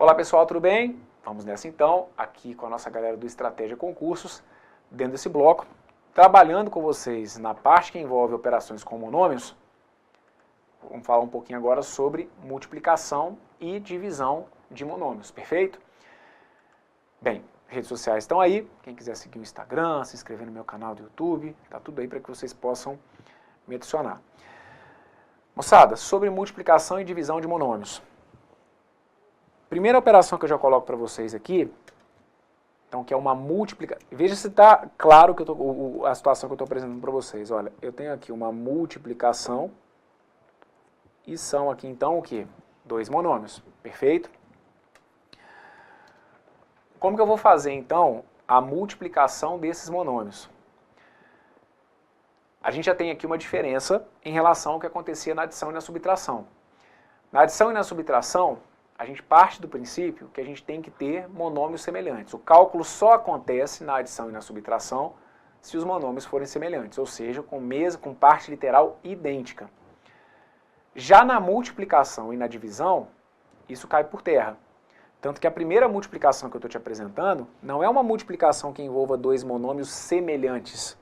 Olá pessoal, tudo bem? Vamos nessa então, aqui com a nossa galera do Estratégia Concursos, dentro desse bloco, trabalhando com vocês na parte que envolve operações com monômios. Vamos falar um pouquinho agora sobre multiplicação e divisão de monômios, perfeito? Bem, redes sociais estão aí, quem quiser seguir o Instagram, se inscrever no meu canal do YouTube, tá tudo aí para que vocês possam me adicionar. Moçada, sobre multiplicação e divisão de monômios. Primeira operação que eu já coloco para vocês aqui, então, que é uma multiplicação. Veja se está claro que a situação que eu estou apresentando para vocês. Olha, eu tenho aqui uma multiplicação e são aqui então o quê? Dois monômios, perfeito? Como que eu vou fazer então a multiplicação desses monômios? A gente já tem aqui uma diferença em relação ao que acontecia na adição e na subtração. Na adição e na subtração, a gente parte do princípio que a gente tem que ter monômios semelhantes. O cálculo só acontece na adição e na subtração se os monômios forem semelhantes, ou seja, com parte literal idêntica. Já na multiplicação e na divisão, isso cai por terra. Tanto que a primeira multiplicação que eu estou te apresentando não é uma multiplicação que envolva dois monômios semelhantes.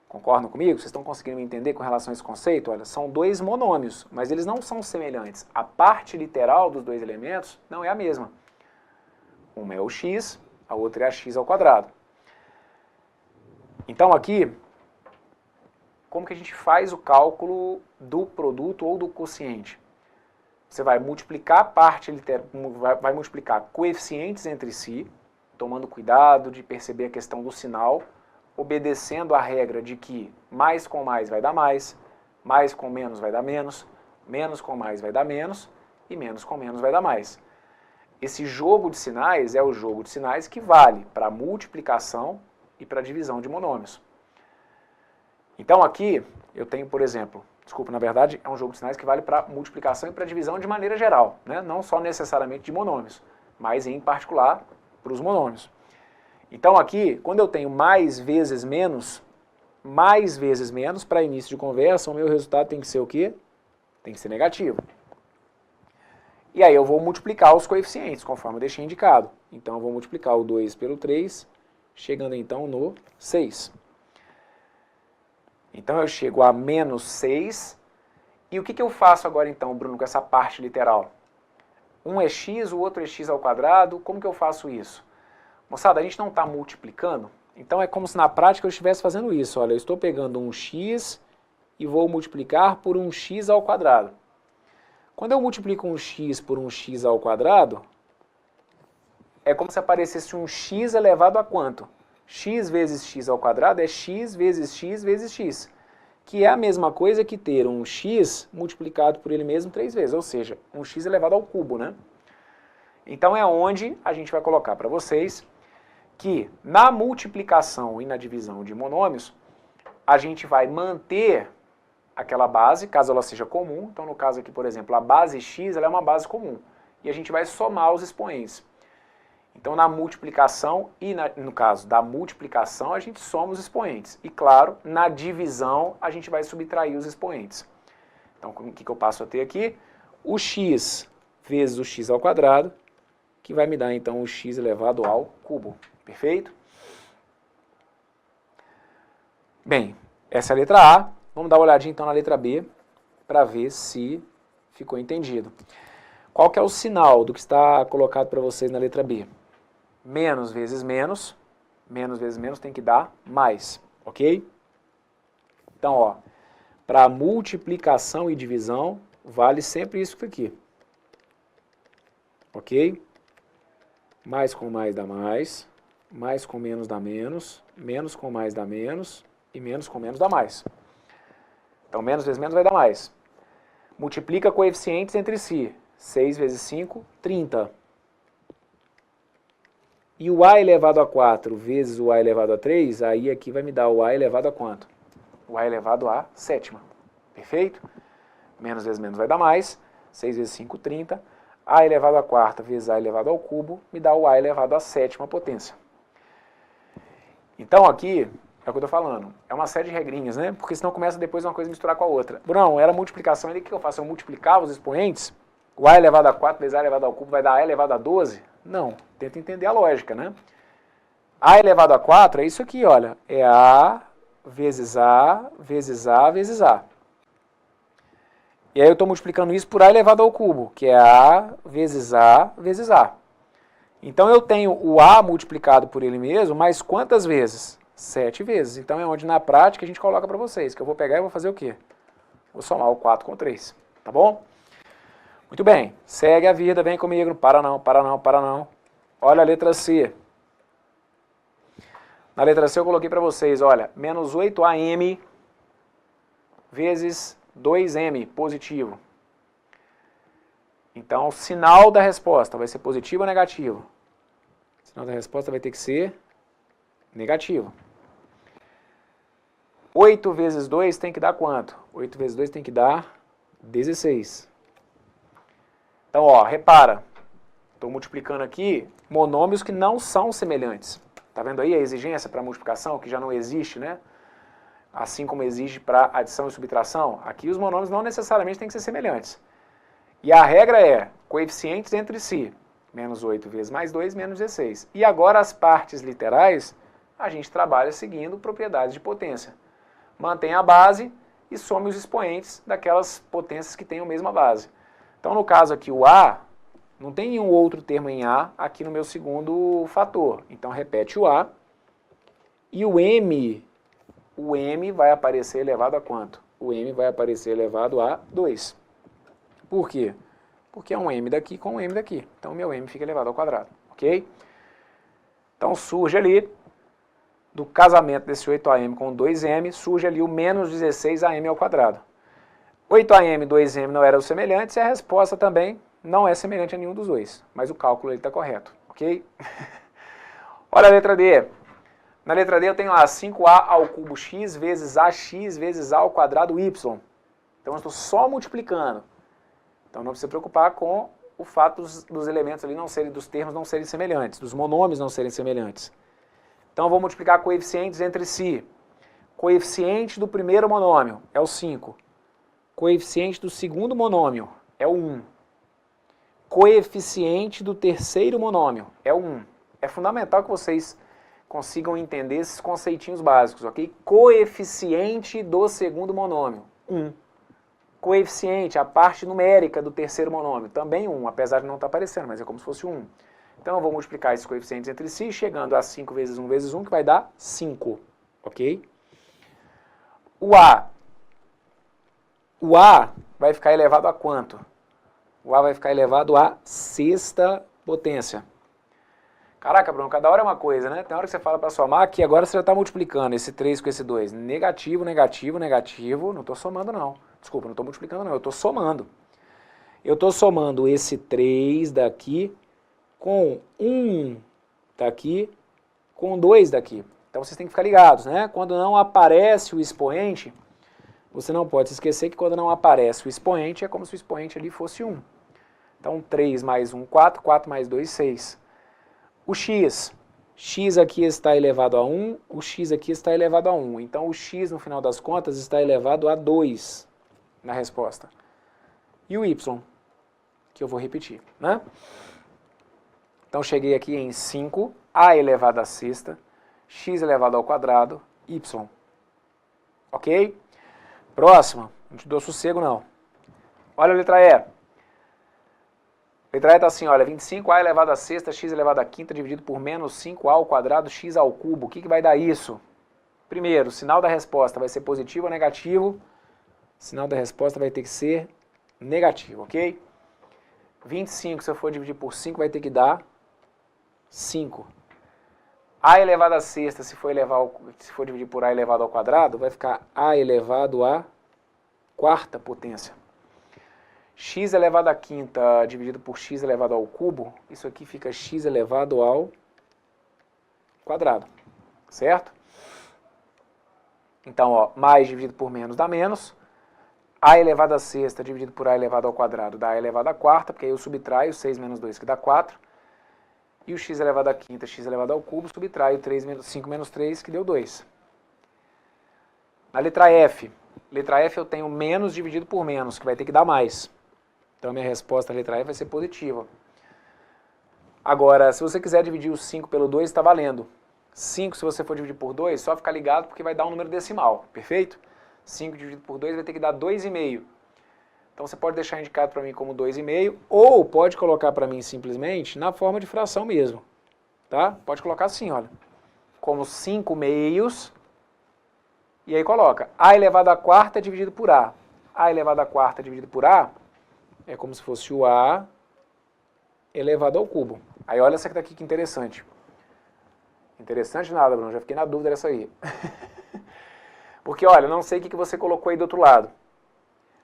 Concordam comigo? Vocês estão conseguindo me entender com relação a esse conceito? Olha, são dois monômios, mas eles não são semelhantes. A parte literal dos dois elementos não é a mesma. Uma é o x, a outra é a x ao quadrado. Então aqui, como que a gente faz o cálculo do produto ou do quociente? Você vai multiplicar vai multiplicar coeficientes entre si, tomando cuidado de perceber a questão do sinal, obedecendo a regra de que mais com mais vai dar mais com menos vai dar menos com mais vai dar menos e menos com menos vai dar mais. Esse jogo de sinais é o jogo de sinais que vale para multiplicação e para divisão de monômios. Então aqui eu tenho, por exemplo, na verdade é um jogo de sinais que vale para multiplicação e para divisão de maneira geral, né? Não só necessariamente de monômios, mas em particular para os monômios. Então aqui, quando eu tenho mais vezes menos, para início de conversa, o meu resultado tem que ser o quê? Tem que ser negativo. E aí eu vou multiplicar os coeficientes, conforme eu deixei indicado. Então eu vou multiplicar o 2 pelo 3, chegando então no 6. Então eu chego a menos 6. E o que eu faço agora então, Bruno, com essa parte literal? Um é x, o outro é x ao quadrado. Como que eu faço isso? Moçada, a gente não está multiplicando, então é como se na prática eu estivesse fazendo isso. Olha, eu estou pegando um x e vou multiplicar por um x ao quadrado. Quando eu multiplico um x por um x ao quadrado, é como se aparecesse um x elevado a quanto? X vezes x ao quadrado é x vezes x vezes x, que é a mesma coisa que ter um x multiplicado por ele mesmo 3 vezes, ou seja, um x elevado ao cubo, né? Então é onde a gente vai colocar para vocês que na multiplicação e na divisão de monômios, a gente vai manter aquela base, caso ela seja comum. Então, no caso aqui, por exemplo, a base x ela é uma base comum. E a gente vai somar os expoentes. Então, na multiplicação e no caso da multiplicação, a gente soma os expoentes. E, claro, na divisão, a gente vai subtrair os expoentes. Então, o que eu passo a ter aqui? O x vezes o x ao quadrado, que vai me dar, então, o x elevado ao cubo. Perfeito? Bem, essa é a letra A. Vamos dar uma olhadinha então na letra B para ver se ficou entendido. Qual que é o sinal do que está colocado para vocês na letra B? Menos vezes menos tem que dar mais, ok? Então, ó, para multiplicação e divisão, vale sempre isso aqui. Ok? Mais com mais dá mais com menos dá menos com mais dá menos, e menos com menos dá mais. Então, menos vezes menos vai dar mais. Multiplica coeficientes entre si. 6 vezes 5, 30. E o a elevado a 4 vezes o a elevado a 3, aí aqui vai me dar o a elevado a quanto? O a elevado a sétima. Perfeito? Menos vezes menos vai dar mais. 6 vezes 5, 30. A elevado a quarta vezes a elevado ao cubo me dá o a elevado à sétima potência. Então aqui, é o que eu estou falando, é uma série de regrinhas, né? Porque senão começa depois uma coisa a misturar com a outra. Bruno, era multiplicação, ali o que eu faço? Eu multiplicava os expoentes O a elevado a 4 vezes a elevado ao cubo vai dar a elevado a 12? Não. Tenta entender a lógica, né? A elevado a 4 é isso aqui, olha. É a vezes a vezes a vezes a. E aí eu estou multiplicando isso por a elevado ao cubo, que é a vezes a vezes a. Então eu tenho o a multiplicado por ele mesmo, mas quantas vezes? 7 vezes. Então é onde na prática a gente coloca para vocês, que eu vou pegar e vou fazer o quê? Vou somar o 4 com 3, tá bom? Muito bem, segue a vida, vem comigo, para não, para não, para não. Olha a letra C. Na letra C eu coloquei para vocês, olha, menos 8am vezes 2m, positivo. Então, o sinal da resposta vai ser positivo ou negativo? O sinal da resposta vai ter que ser negativo. 8 vezes 2 tem que dar quanto? 8 vezes 2 tem que dar 16. Então, ó, repara. Estou multiplicando aqui monômios que não são semelhantes. Tá vendo aí a exigência para multiplicação, que já não existe, né? Assim como exige para adição e subtração, aqui os monômios não necessariamente têm que ser semelhantes. E a regra é coeficientes entre si. Menos 8 vezes mais 2, menos 16. E agora as partes literais, a gente trabalha seguindo propriedades de potência. Mantém a base e some os expoentes daquelas potências que têm a mesma base. Então, no caso aqui, o A, não tem nenhum outro termo em A aqui no meu segundo fator. Então, repete o A. E o M vai aparecer elevado a quanto? O M vai aparecer elevado a 2. Por quê? Porque é um M daqui com um M daqui. Então, meu M fica elevado ao quadrado, ok? Então, surge ali, do casamento desse 8am com 2m, surge ali o menos 16am ao quadrado. 8am e 2m não eram semelhantes e a resposta também não é semelhante a nenhum dos dois. Mas o cálculo está correto, ok? Olha a letra D. Na letra D eu tenho lá 5a ao cubo x vezes ax vezes a ao quadrado y. Então, eu estou só multiplicando. Então não precisa se preocupar com o fato dos elementos ali não serem, dos termos não serem semelhantes, dos monômios não serem semelhantes. Então eu vou multiplicar coeficientes entre si. Coeficiente do primeiro monômio é o 5. Coeficiente do segundo monômio é o 1. Coeficiente do terceiro monômio é o 1. É fundamental que vocês consigam entender esses conceitinhos básicos, ok? Coeficiente do segundo monômio, 1. Coeficiente, a parte numérica do terceiro monômio, também 1, apesar de não estar aparecendo, mas é como se fosse 1. Então eu vou multiplicar esses coeficientes entre si, chegando a 5 vezes 1 vezes 1, que vai dar 5, ok? O A vai ficar elevado a quanto? O A vai ficar elevado à sexta potência. Caraca, Bruno, cada hora é uma coisa, né? Tem hora que você fala para somar que agora você já está multiplicando esse 3 com esse 2. Negativo, negativo, negativo. Não estou somando, não. Desculpa, não estou multiplicando, não. Eu estou somando. Eu estou somando esse 3 daqui com 1 daqui com 2 daqui. Então vocês têm que ficar ligados, né? Quando não aparece o expoente, você não pode se esquecer que quando não aparece o expoente, é como se o expoente ali fosse 1. Então 3 mais 1, 4. 4 mais 2, 6. O x aqui está elevado a 1, o x aqui está elevado a 1. Então, o x, no final das contas, está elevado a 2 na resposta. E o y, que eu vou repetir, né? Então, cheguei aqui em 5, a elevado a sexta, x elevado ao quadrado, y. Ok? Próxima. Não te dou sossego, não. Olha a letra E. A letra E está assim, olha, 25a elevado a sexta, x elevado a quinta, dividido por menos 5a ao quadrado, x ao cubo. O que vai dar isso? Primeiro, o sinal da resposta vai ser positivo ou negativo? O sinal da resposta vai ter que ser negativo, ok? 25, se eu for dividir por 5, vai ter que dar 5. A elevado a sexta, se for dividir por a elevado ao quadrado, vai ficar a elevado a quarta potência. X elevado a quinta dividido por x elevado ao cubo, isso aqui fica x elevado ao quadrado, certo? Então, ó, mais dividido por menos dá menos. A elevado a sexta dividido por a elevado ao quadrado dá a elevado a quarta, porque aí eu subtraio 6 menos 2, que dá 4. E o x elevado a quinta, x elevado ao cubo, subtraio 5 menos 3, que deu 2. Na letra F eu tenho menos dividido por menos, que vai ter que dar mais. Então, minha resposta, a letra E, vai ser positiva. Agora, se você quiser dividir o 5 pelo 2, está valendo. 5, se você for dividir por 2, só ficar ligado porque vai dar um número decimal, perfeito? 5 dividido por 2 vai ter que dar 2,5. Então você pode deixar indicado para mim como 2,5 ou pode colocar para mim simplesmente na forma de fração mesmo, tá? Pode colocar assim, olha, como 5 meios, e aí coloca A elevado à quarta dividido por A. A elevado à quarta dividido por A é como se fosse o A elevado ao cubo. Aí olha essa daqui que interessante. Interessante nada, Bruno, já fiquei na dúvida dessa aí. Porque, olha, não sei o que você colocou aí do outro lado.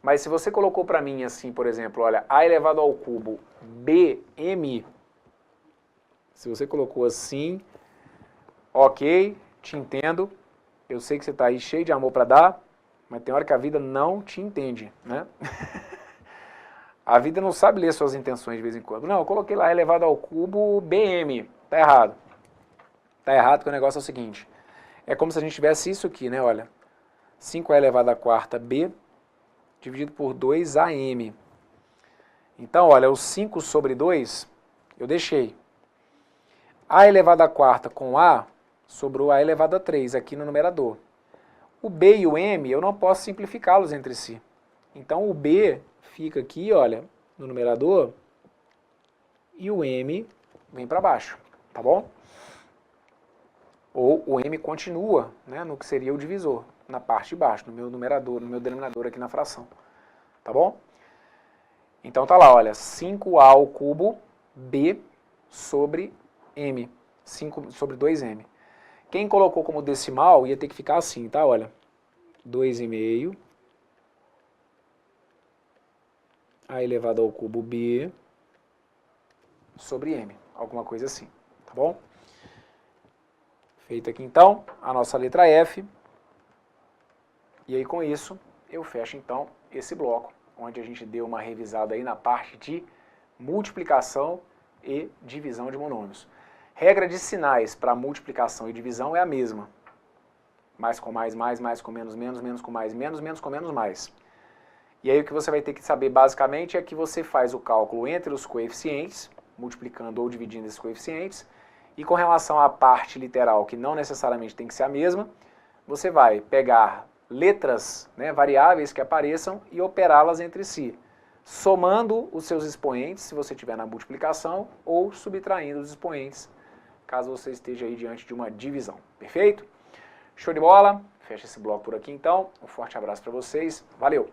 Mas se você colocou para mim assim, por exemplo, olha, A elevado ao cubo BM, se você colocou assim, ok, te entendo, eu sei que você está aí cheio de amor para dar, mas tem hora que a vida não te entende, né? A vida não sabe ler suas intenções de vez em quando. Não, eu coloquei lá elevado ao cubo BM, tá errado. Tá errado porque o negócio é o seguinte, é como se a gente tivesse isso aqui, né, olha, 5A elevado à quarta B, dividido por 2AM. Então, olha, o 5 sobre 2, eu deixei. A elevado à quarta com A, sobrou A elevado a 3 aqui no numerador. O B e o M, eu não posso simplificá-los entre si. Então, o B fica aqui, olha, no numerador, e o M vem para baixo, tá bom? Ou o M continua, né, no que seria o divisor, na parte de baixo, no meu numerador, no meu denominador aqui na fração. Tá bom? Então tá lá, olha, 5A ao cubo B sobre M, 5 sobre 2M. Quem colocou como decimal ia ter que ficar assim, tá? Olha, 2,5 A elevado ao cubo B sobre M, alguma coisa assim, tá bom? Feita aqui então a nossa letra F. E aí com isso eu fecho então esse bloco, onde a gente deu uma revisada aí na parte de multiplicação e divisão de monômios. Regra de sinais para multiplicação e divisão é a mesma. Mais com mais, mais com menos, menos com mais, menos com menos, mais. E aí o que você vai ter que saber basicamente é que você faz o cálculo entre os coeficientes, multiplicando ou dividindo esses coeficientes, e com relação à parte literal, que não necessariamente tem que ser a mesma, você vai pegar letras, né, variáveis que apareçam e operá-las entre si, somando os seus expoentes, se você estiver na multiplicação, ou subtraindo os expoentes, caso você esteja aí diante de uma divisão. Perfeito? Show de bola? Fecha esse bloco por aqui então. Um forte abraço para vocês. Valeu!